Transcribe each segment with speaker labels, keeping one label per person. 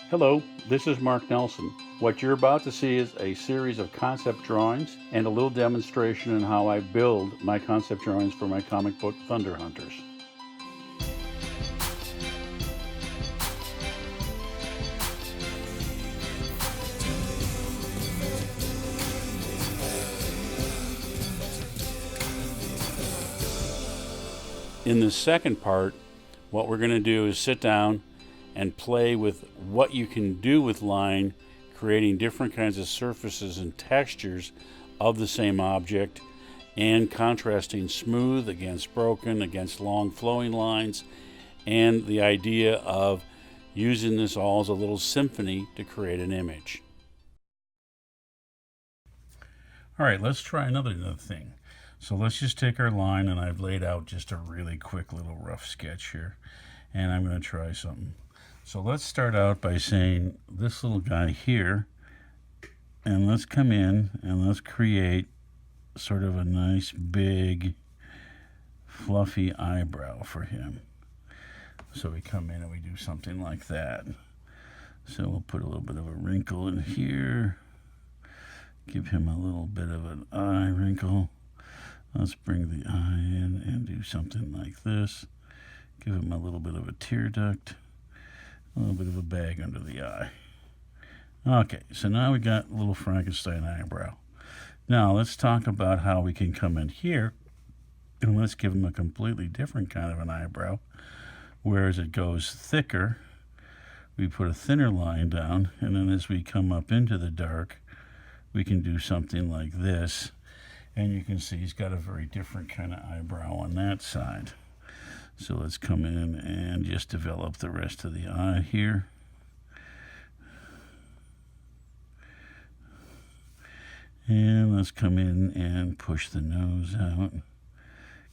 Speaker 1: Hello, this is Mark Nelson. What you're about to see is a series of concept drawings and a little demonstration on how I build my concept drawings for my comic book Thunder Hunters. In the second part, what we're going to do is sit down and play with what you can do with line, creating different kinds of surfaces and textures of the same object, and contrasting smooth against broken, against long flowing lines, and the idea of using this all as a little symphony to create an image. All right, let's try another thing. So let's just take our line, and I've laid out just a really quick little rough sketch here, and I'm going to try something. So let's start out by saying this little guy here, and let's come in and let's create sort of a nice big fluffy eyebrow for him. So we come in and we do something like that. So we'll put a little bit of a wrinkle in here, give him a little bit of an eye wrinkle. Let's bring the eye in and do something like this. Give him a little bit of a tear duct, a little bit of a bag under the eye. Okay, so now we got a little Frankenstein eyebrow. Now let's talk about how we can come in here and let's give him a completely different kind of an eyebrow. Whereas it goes thicker, we put a thinner line down, and then as we come up into the dark, we can do something like this. And you can see he's got a very different kind of eyebrow on that side. So let's come in and just develop the rest of the eye here. And let's come in and push the nose out.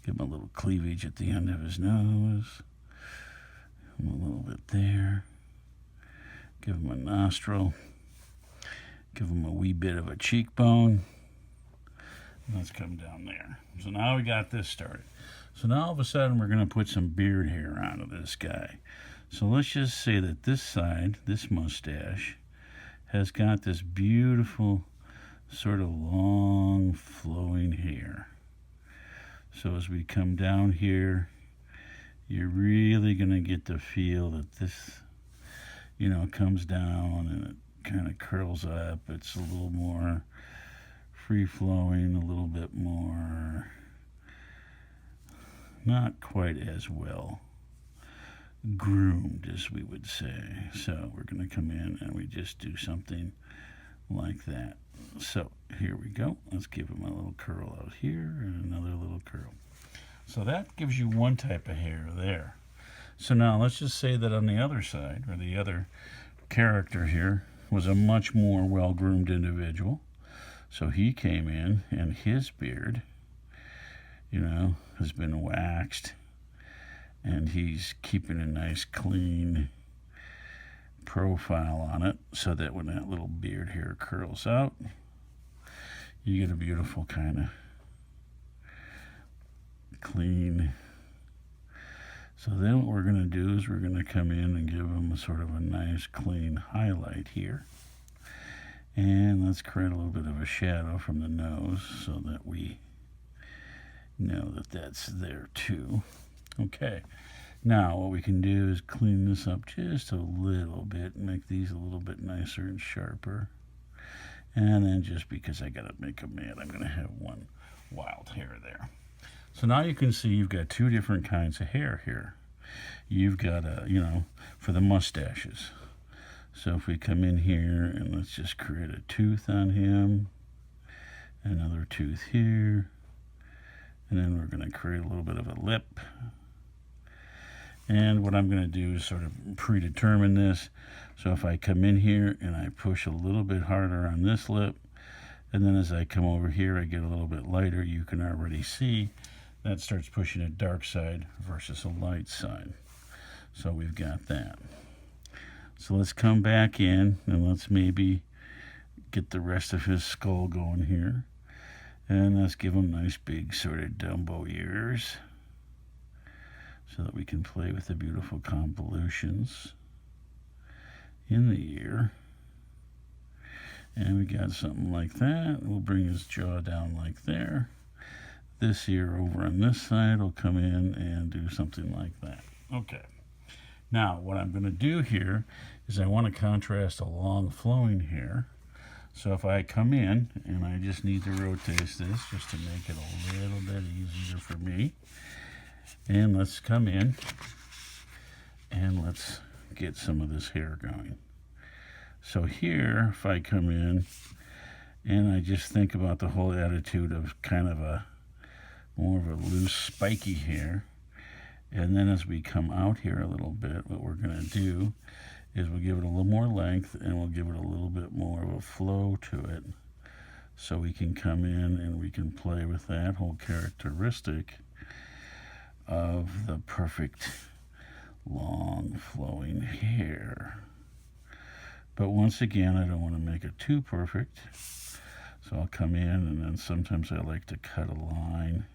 Speaker 1: Give him a little cleavage at the end of his nose. Give him a little bit there. Give him a nostril. Give him a wee bit of a cheekbone. Let's come down there. So now we got this started. So now all of a sudden we're going to put some beard hair onto this guy. So let's just say that this side, this mustache, has got this beautiful sort of long flowing hair. So as we come down here, you're really going to get the feel that this, comes down and it kind of curls up. It's a little more free-flowing, a little bit more, not quite as well groomed as we would say. So we're going to come in and we just do something like that. So here we go. Let's give him a little curl out here and another little curl. So that gives you one type of hair there. So now let's just say that on the other side, or the other character here, was a much more well-groomed individual. So he came in and his beard, has been waxed, and he's keeping a nice clean profile on it so that when that little beard hair curls out, you get a beautiful kind of clean. So then what we're going to do is we're going to come in and give him a sort of a nice clean highlight here. And let's create a little bit of a shadow from the nose so that we know that that's there too. Okay, now what we can do is clean this up just a little bit, make these a little bit nicer and sharper. And then just because I gotta make them mad, I'm gonna have one wild hair there. So now you can see you've got two different kinds of hair here. You've got for the mustaches. So if we come in here and let's just create a tooth on him, another tooth here, and then we're going to create a little bit of a lip. And what I'm going to do is sort of predetermine this. So if I come in here and I push a little bit harder on this lip, and then as I come over here I get a little bit lighter, you can already see that starts pushing a dark side versus a light side. So we've got that. So let's come back in and let's maybe get the rest of his skull going here. And let's give him nice big sort of Dumbo ears so that we can play with the beautiful convolutions. in the ear. And we got something like that. We'll bring his jaw down like there. This ear over on this side will come in and do something like that. Okay. Now, what I'm going to do here is I want to contrast a long flowing hair. So if I come in, and I just need to rotate this just to make it a little bit easier for me. And let's come in, and let's get some of this hair going. So here, if I come in, and I just think about the whole attitude of kind of a more of a loose, spiky hair. And then as we come out here a little bit, what we're going to do is we'll give it a little more length, and we'll give it a little bit more of a flow to it. So we can come in and we can play with that whole characteristic of the perfect long flowing hair. But once again, I don't want to make it too perfect. So I'll come in, and then sometimes I like to cut a line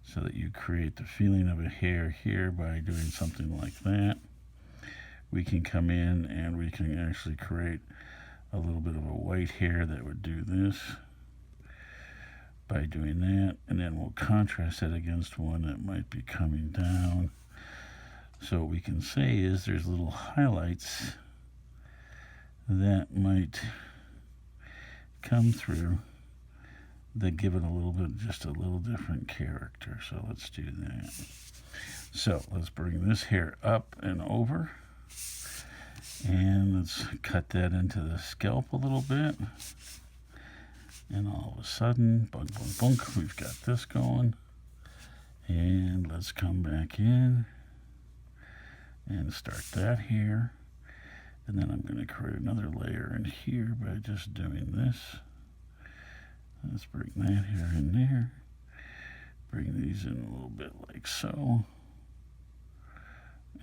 Speaker 1: so that you create the feeling of a hair here by doing something like that. We can come in and we can actually create a little bit of a white hair that would do this by doing that, and then we'll contrast it against one that might be coming down. So what we can say is there's little highlights that might come through that give it a little bit, just a little different character. So let's do that. So let's bring this hair up and over, and let's cut that into the scalp a little bit. And all of a sudden, bunk, bunk, bunk, we've got this going. And let's come back in and start that here. And then I'm going to create another layer in here by just doing this. Let's bring that here in there. Bring these in a little bit like so.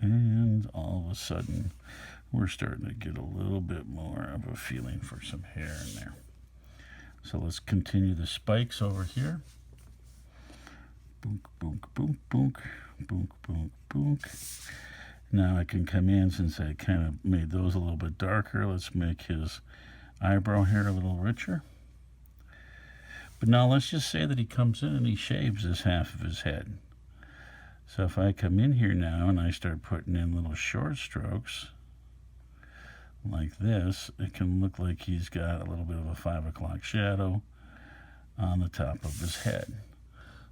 Speaker 1: And all of a sudden, we're starting to get a little bit more of a feeling for some hair in there. So let's continue the spikes over here. Boonk, boonk, boonk, boonk, boonk, boonk, boonk. Now I can come in, since I kind of made those a little bit darker, let's make his eyebrow hair a little richer. But now let's just say that he comes in and he shaves this half of his head. So if I come in here now and I start putting in little short strokes like this, it can look like he's got a little bit of a 5 o'clock shadow on the top of his head.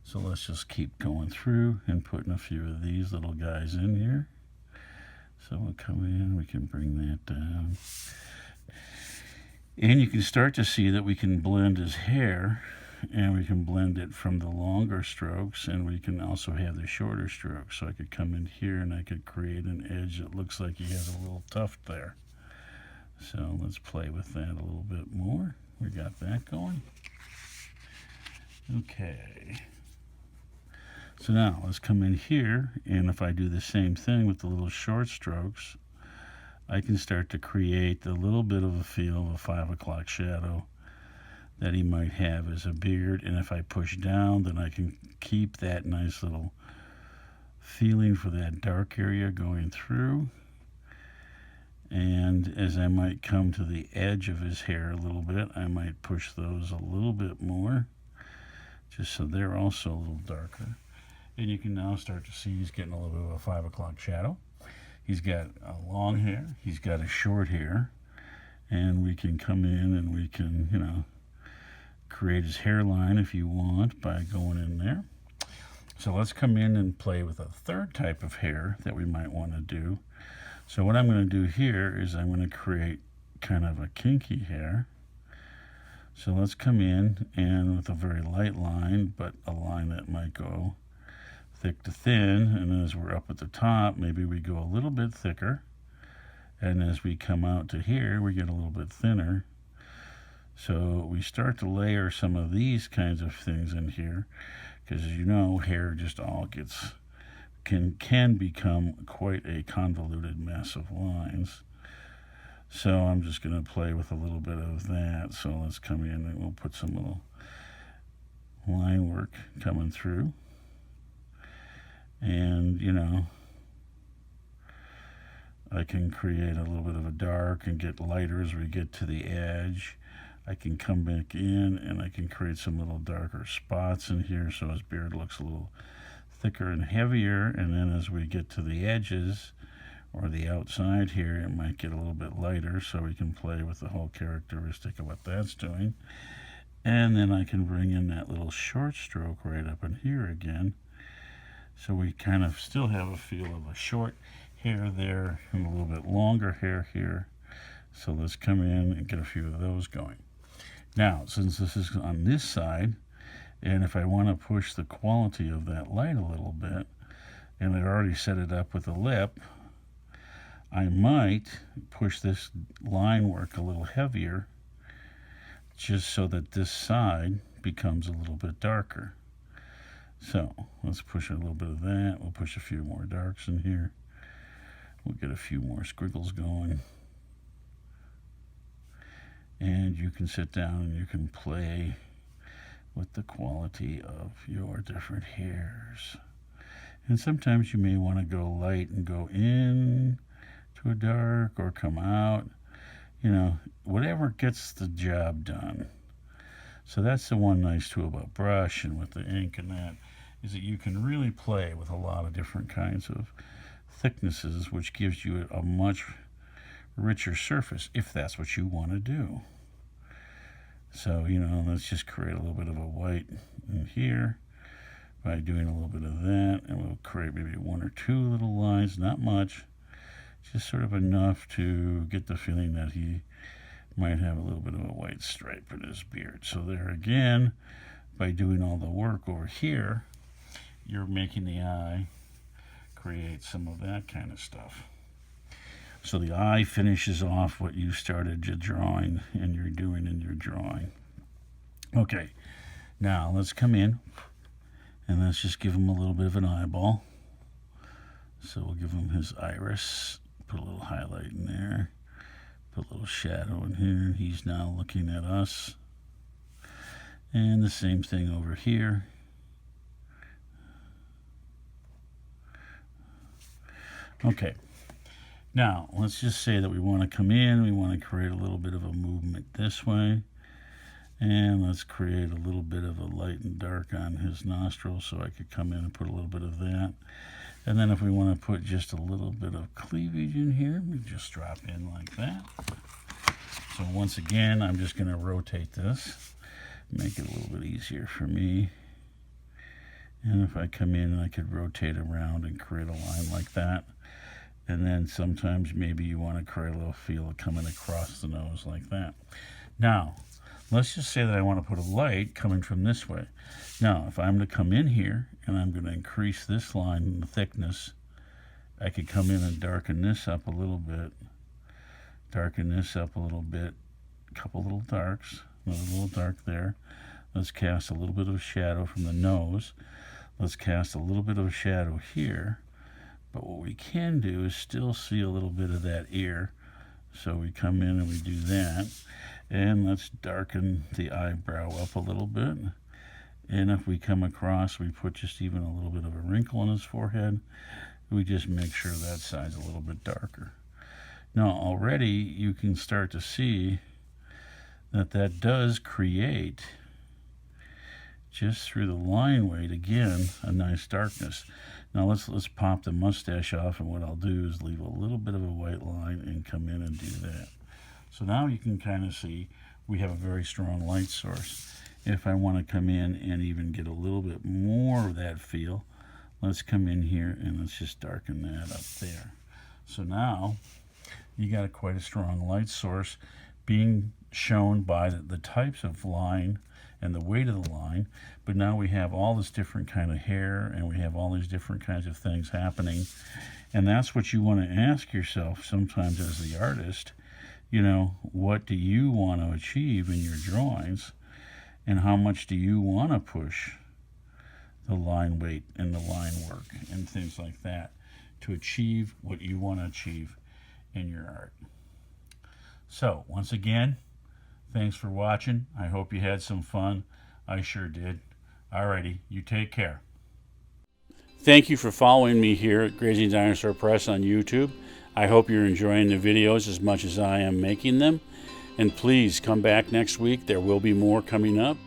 Speaker 1: So let's just keep going through and putting a few of these little guys in here. So we'll come in, we can bring that down. And you can start to see that we can blend his hair, and we can blend it from the longer strokes, and we can also have the shorter strokes. So I could come in here and I could create an edge that looks like he has a little tuft there. So let's play with that a little bit more. We got that going. Okay. So now let's come in here, and if I do the same thing with the little short strokes, I can start to create a little bit of a feel of a 5 o'clock shadow that he might have as a beard. And if I push down, then I can keep that nice little feeling for that dark area going through. And as I might come to the edge of his hair a little bit, I might push those a little bit more, just so they're also a little darker. And you can now start to see he's getting a little bit of a 5 o'clock shadow. He's got a long hair, he's got a short hair, and we can come in and we can, create his hairline if you want by going in there. So let's come in and play with a third type of hair that we might want to do. So what I'm going to do here is I'm going to create kind of a kinky hair. So let's come in and with a very light line, but a line that might go thick to thin, and as we're up at the top, maybe we go a little bit thicker, and as we come out to here, we get a little bit thinner. So we start to layer some of these kinds of things in here, because as you know, hair just all can become quite a convoluted mess of lines. So I'm just going to play with a little bit of that. So let's come in and we'll put some little line work coming through. And, I can create a little bit of a dark and get lighter as we get to the edge. I can come back in and I can create some little darker spots in here so his beard looks a little thicker and heavier, and then as we get to the edges or the outside here, it might get a little bit lighter, so we can play with the whole characteristic of what that's doing. And then I can bring in that little short stroke right up in here again, so we kind of still have a feel of a short hair there and a little bit longer hair here. So let's come in and get a few of those going. Now, since this is on this side, and if I want to push the quality of that light a little bit, and I already set it up with a lip, I might push this line work a little heavier, just so that this side becomes a little bit darker. So let's push a little bit of that. We'll push a few more darks in here. We'll get a few more squiggles going. And you can sit down and you can play with the quality of your different hairs. And sometimes you may want to go light and go in to a dark, or come out, whatever gets the job done. So that's the one nice tool about brush and with the ink and that, is that you can really play with a lot of different kinds of thicknesses, which gives you a much richer surface if that's what you want to do. So, let's just create a little bit of a white in here by doing a little bit of that, and we'll create maybe one or two little lines, not much, just sort of enough to get the feeling that he might have a little bit of a white stripe in his beard. So there again, by doing all the work over here, you're making the eye create some of that kind of stuff. So the eye finishes off what you started your drawing and you're doing in your drawing. Okay, now let's come in and let's just give him a little bit of an eyeball. So we'll give him his iris, put a little highlight in there, put a little shadow in here. He's now looking at us. And the same thing over here. Okay. Now, let's just say that we want to come in, we want to create a little bit of a movement this way. And let's create a little bit of a light and dark on his nostrils, so I could come in and put a little bit of that. And then if we want to put just a little bit of cleavage in here, we just drop in like that. So once again, I'm just going to rotate this, make it a little bit easier for me. And if I come in, I could rotate around and create a line like that. And then sometimes maybe you want to create a little feel coming across the nose like that. Now, let's just say that I want to put a light coming from this way. Now, if I'm to come in here and I'm going to increase this line in the thickness, I could come in and darken this up a little bit, darken this up a little bit, a couple little darks, another little dark there. Let's cast a little bit of shadow from the nose. Let's cast a little bit of shadow here. But what we can do is still see a little bit of that ear. So we come in and we do that. And let's darken the eyebrow up a little bit. And if we come across, we put just even a little bit of a wrinkle in his forehead. We just make sure that side's a little bit darker. Now already you can start to see that that does create, just through the line weight, again, a nice darkness. Now let's pop the mustache off, and what I'll do is leave a little bit of a white line and come in and do that. So now you can kind of see we have a very strong light source. If I want to come in and even get a little bit more of that feel, let's come in here and let's just darken that up there. So now you got quite a strong light source being shown by the types of line and the weight of the line. But now we have all this different kind of hair, and we have all these different kinds of things happening. And that's what you want to ask yourself sometimes as the artist. What do you want to achieve in your drawings, and how much do you want to push the line weight and the line work and things like that to achieve what you want to achieve in your art. So once again, thanks for watching. I hope you had some fun. I sure did. Alrighty, you take care. Thank you for following me here at Grazing Dinosaur Press on YouTube. I hope you're enjoying the videos as much as I am making them. And please come back next week. There will be more coming up.